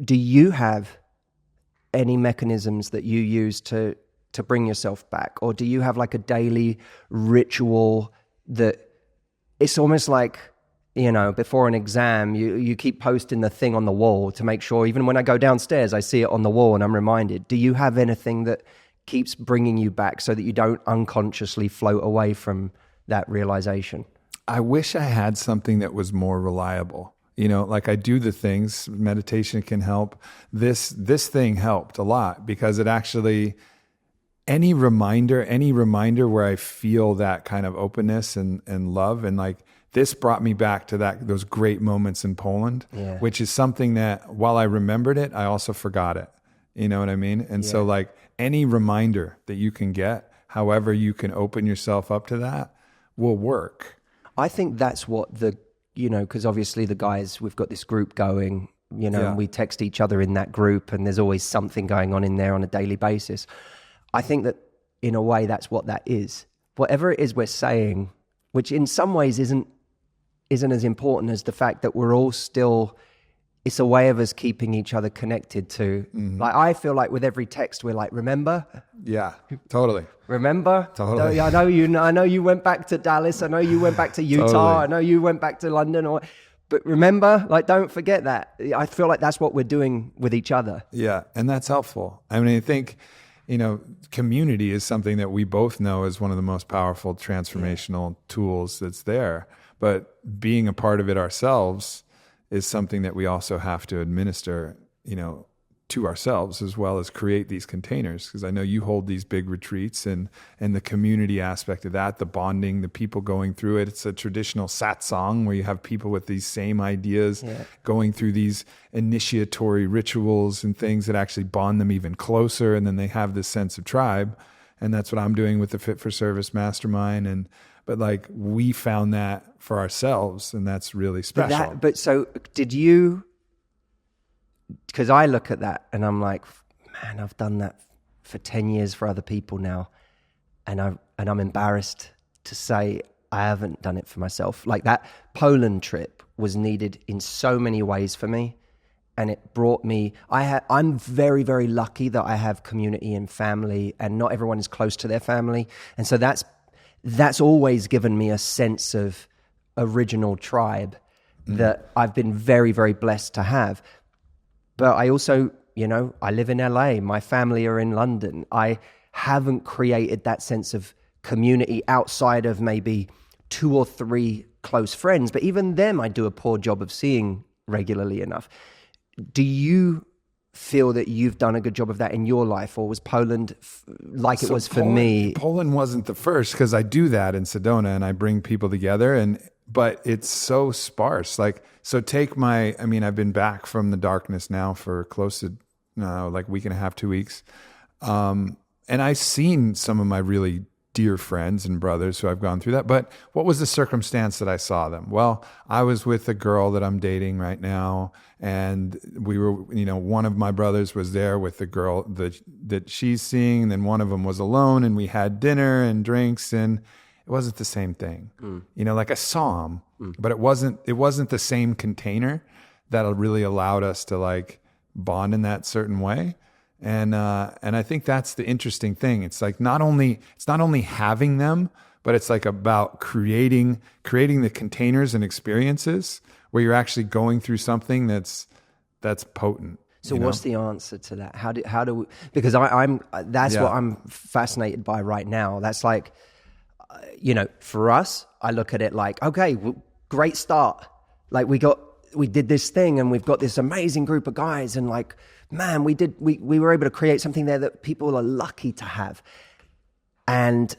do you have any mechanisms that you use to bring yourself back? Or do you have like a daily ritual that it's almost like, you know, before an exam, you keep posting the thing on the wall to make sure, even when I go downstairs, I see it on the wall and I'm reminded. Do you have anything that keeps bringing you back so that you don't unconsciously float away from that realization? I wish I had something that was more reliable. You know, like I do the things, meditation can help. This thing helped a lot because it actually, any reminder where I feel that kind of openness and love, and like this brought me back to those great moments in Poland, which is something that while I remembered it, I also forgot it. You know what I mean? And so like any reminder that you can get, however you can open yourself up to that, will work. I think that's what because obviously the guys, we've got this group going, and we text each other in that group and there's always something going on in there on a daily basis. I think that in a way that's what that is. Whatever it is we're saying, which in some ways isn't as important as the fact that we're all still, it's a way of us keeping each other connected to. Mm-hmm. Like I feel like with every text we're like, remember? Yeah, totally. Remember? Totally. I know you went back to Dallas. I know you went back to Utah. Totally. I know you went back to London. But remember, like, don't forget that. I feel like that's what we're doing with each other. Yeah, and that's helpful. I mean, I think, community is something that we both know is one of the most powerful transformational tools that's there. But being a part of it ourselves is something that we also have to administer, to ourselves, as well as create these containers. Because I know you hold these big retreats and the community aspect of that, the bonding, the people going through it. It's a traditional satsang where you have people with these same ideas going through these initiatory rituals and things that actually bond them even closer. And then they have this sense of tribe. And that's what I'm doing with the Fit for Service Mastermind. But like we found that for ourselves, and that's really special. But so did you? Because I look at that and I'm like, man, I've done that for 10 years for other people now, and I'm embarrassed to say I haven't done it for myself. Like that Poland trip was needed in so many ways for me, and it brought me. I'm very, very lucky that I have community and family, and not everyone is close to their family, and so that's always given me a sense of original tribe that I've been very, very blessed to have. But I also, I live in LA, my family are in London. I haven't created that sense of community outside of maybe 2 or 3 close friends, but even them I do a poor job of seeing regularly enough. Do you feel that you've done a good job of that in your life, or was Poland like it was for me? Poland wasn't the first, because I do that in Sedona and I bring people together, but it's so sparse. So take I've been back from the darkness now for close to like a week and a half, 2 weeks. And I've seen some of my really dear friends and brothers who I've gone through that. But what was the circumstance that I saw them? Well, I was with a girl that I'm dating right now, and we were, one of my brothers was there with the girl that she's seeing, and then one of them was alone, and we had dinner and drinks, and it wasn't the same thing. Like I saw him, but it wasn't the same container that really allowed us to like bond in that certain way. And I think that's the interesting thing. It's like it's not only having them, but it's like about creating the containers and experiences where you're actually going through something that's potent. So what's the answer to that? How do we, because that's what I'm fascinated by right now. That's like, for us, I look at it like, okay, great start. Like we did this thing and we've got this amazing group of guys, and like, man, we were able to create something there that people are lucky to have. And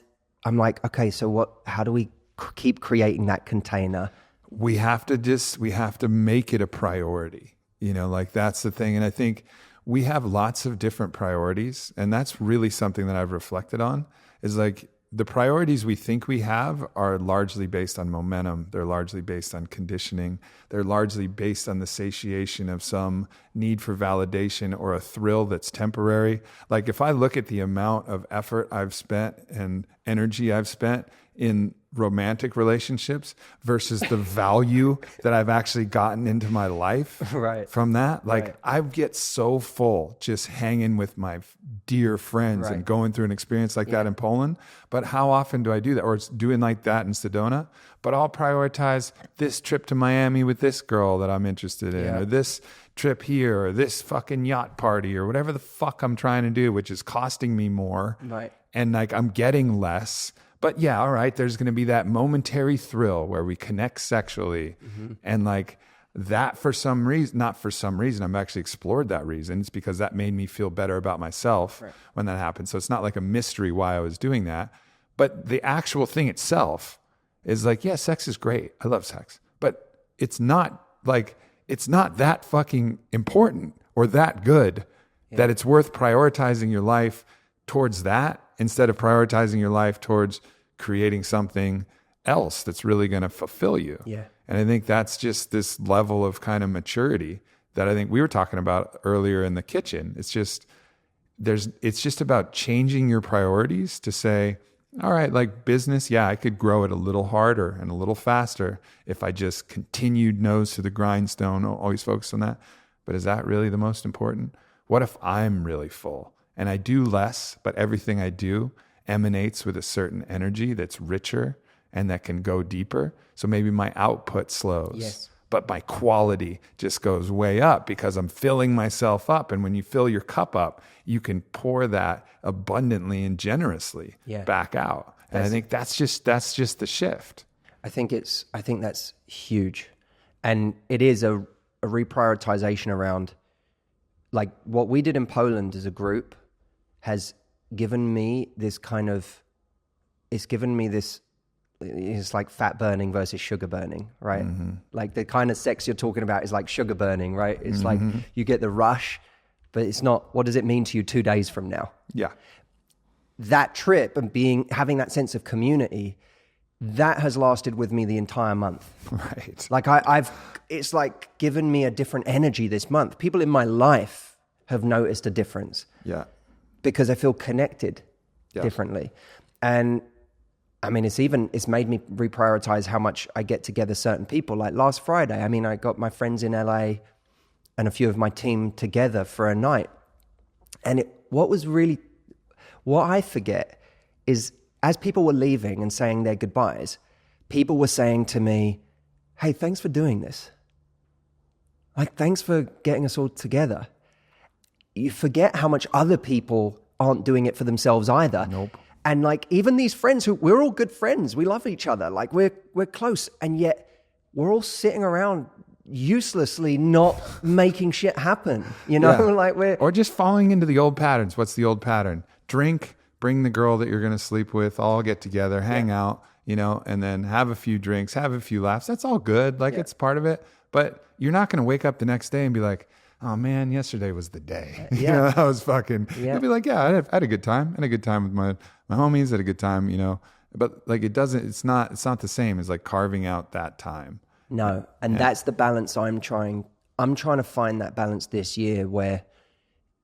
I'm like, okay, so how do we keep creating that container? We have to make it a priority, like that's the thing. And I think we have lots of different priorities, and that's really something that I've reflected on, is like, the priorities we think we have are largely based on momentum. They're largely based on conditioning. They're largely based on the satiation of some need for validation or a thrill that's temporary. Like if I look at the amount of effort I've spent and energy I've spent in romantic relationships versus the value that I've actually gotten into my life from that. Like I get so full just hanging with my dear friends and going through an experience like that in Poland. But how often do I do that? Or it's doing like that in Sedona, but I'll prioritize this trip to Miami with this girl that I'm interested in, or this trip here, or this fucking yacht party, or whatever the fuck I'm trying to do, which is costing me more. Right. And like I'm getting less. But yeah, all right, there's going to be that momentary thrill where we connect sexually. And like that for some reason, not for some reason, I've actually explored that reason. It's because that made me feel better about myself when that happened. So it's not like a mystery why I was doing that. But the actual thing itself is like, yeah, sex is great. I love sex. But it's not that fucking important or that good that it's worth prioritizing your life towards that instead of prioritizing your life towards creating something else that's really going to fulfill you. Yeah. And I think that's just this level of kind of maturity that I think we were talking about earlier in the kitchen. It's just about changing your priorities to say, all right, like business, yeah, I could grow it a little harder and a little faster if I just continued nose to the grindstone, always focus on that. But is that really the most important? What if I'm really full and I do less, but everything I do emanates with a certain energy that's richer and that can go deeper? So maybe my output slows, but my quality just goes way up because I'm filling myself up. And when you fill your cup up, you can pour that abundantly and generously back out. And I think that's just the shift. I think that's huge. And it is a reprioritization around, like what we did in Poland as a group has given me this it's like fat burning versus sugar burning, right? Like the kind of sex you're talking about is like sugar burning, right? It's like you get the rush, but it's not, what does it mean to you 2 days from now? Yeah. That trip and having that sense of community, that has lasted with me the entire month. Right. Like it's like given me a different energy this month. People in my life have noticed a difference. Yeah. Because I feel connected differently. And I mean, it's made me reprioritize how much I get together certain people. Like last Friday, I mean, I got my friends in LA and a few of my team together for a night. And what I forget is as people were leaving and saying their goodbyes, people were saying to me, hey, thanks for doing this. Like, thanks for getting us all together. You forget how much other people aren't doing it for themselves either. Nope. And like even these friends we're all good friends. We love each other. Like we're close. And yet we're all sitting around uselessly not making shit happen. You know, like or just falling into the old patterns. What's the old pattern? Drink, bring the girl that you're going to sleep with, all get together, hang out, you know, and then have a few drinks, have a few laughs. That's all good. Like it's part of it. But you're not going to wake up the next day and be like, oh man, yesterday was the day. You know, that was fucking, you'll be like, yeah, I had a good time. I had a good time with my homies, had a good time, you know, but like it's not the same as like carving out that time. No. And that's the balance I'm trying to find that balance this year where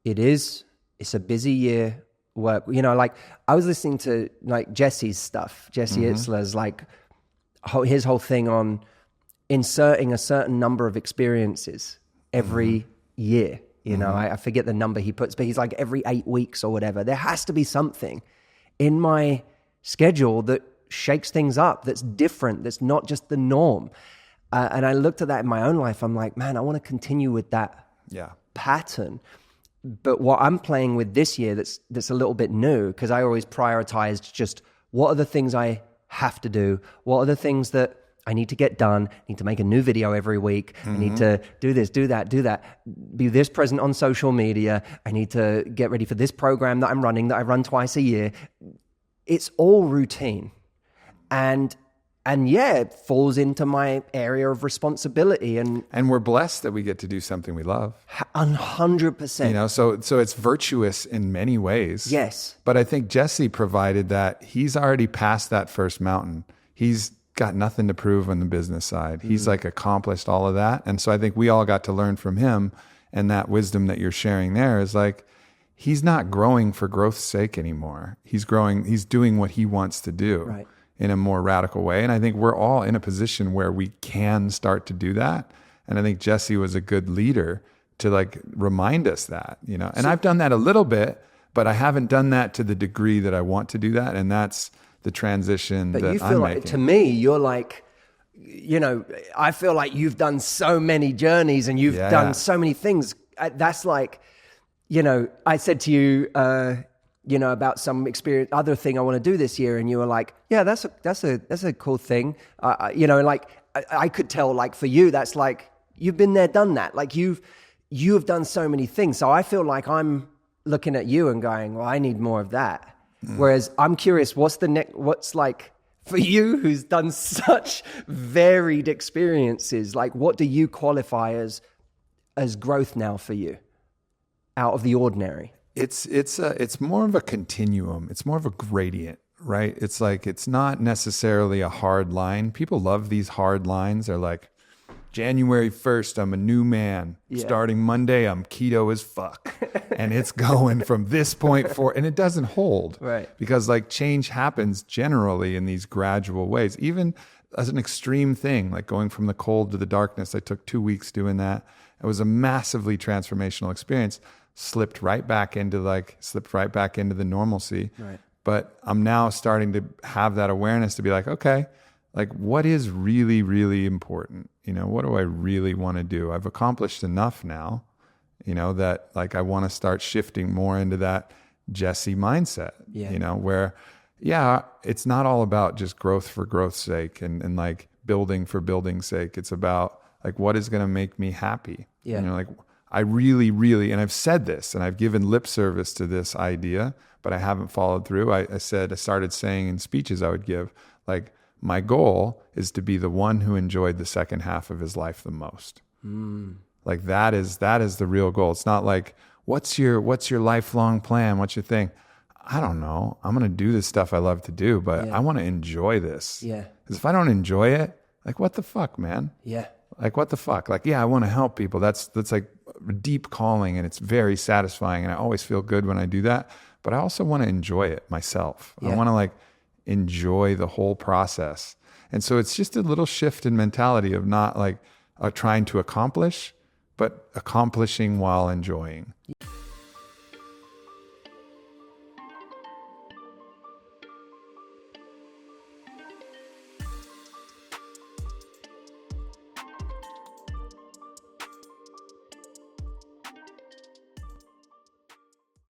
it's a busy year work. You know, like I was listening to like Jesse's stuff, Jesse Itzler's like his whole thing on inserting a certain number of experiences every year. You know, I forget the number he puts, but he's like every 8 weeks or whatever. There has to be something in my schedule that shakes things up, that's different, that's not just the norm. And I looked at that in my own life. I'm like, man, I want to continue with that pattern. But what I'm playing with this year that's a little bit new, because I always prioritized just what are the things I have to do? What are the things that I need to get done? I need to make a new video every week. I need to do this, do that, be this present on social media. I need to get ready for this program that I'm running, that I run twice a year. It's all routine. And yeah, it falls into my area of responsibility. And we're blessed that we get to do something we love. 100%. You know, so it's virtuous in many ways. Yes. But I think Jesse provided that he's already passed that first mountain. He's got nothing to prove on the business side. He's like accomplished all of that. And so I think we all got to learn from him, and that wisdom that you're sharing there is like, he's not growing for growth's sake anymore. He's growing, he's doing what he wants to do. Right. in a more radical way. And I think we're all in a position where we can start to do that. And I think Jesse was a good leader to like remind us that, you know, and I've done that a little bit, but I haven't done that to the degree that I want to do that. And that's the transition but that you feel I'm like, making. to me, you're like, you know, I feel like you've done so many journeys and you've done so many things. That's like, you know, I said to you, you know, about some experience, other thing I want to do this year. And you were like, yeah, that's a cool thing. You know, like I could tell, like for you, that's like, you've been there, done that. Like you have done so many things. So I feel like I'm looking at you and going, well, I need more of that. Whereas I'm curious, what's like for you who's done such varied experiences, like what do you qualify as growth now for you out of the ordinary? It's more of a continuum. It's more of a gradient, right? It's like, it's not necessarily a hard line. People love these hard lines. They're like, January 1st, I'm a new man. Yeah. Starting Monday, I'm keto as fuck. And it's going from this point forward. And it doesn't hold. Right. Because like change happens generally in these gradual ways. Even as an extreme thing, like going from the cold to the darkness, I took 2 weeks doing that. It was a massively transformational experience. Slipped right back into the normalcy. Right. But I'm now starting to have that awareness to be like, okay, like what is really, really important? You know, what do I really want to do? I've accomplished enough now, you know, that like I want to start shifting more into that Jesse mindset, you know, where, yeah, it's not all about just growth for growth's sake and like building for building's sake. It's about like, what is going to make me happy? Yeah. You know, like I really, really, and I've said this and I've given lip service to this idea, but I haven't followed through. I started saying in speeches I would give, like, my goal is to be the one who enjoyed the second half of his life the most. Like that is the real goal. It's not like, what's your lifelong plan? What's your thing? I don't know. I'm going to do this stuff I love to do, but I want to enjoy this. Yeah. Because if I don't enjoy it, like what the fuck, man? Yeah. Like what the fuck? Like, yeah, I want to help people. That's like a deep calling and it's very satisfying. And I always feel good when I do that, but I also want to enjoy it myself. I want to like enjoy the whole process. And so it's just a little shift in mentality of not like trying to accomplish, but accomplishing while enjoying.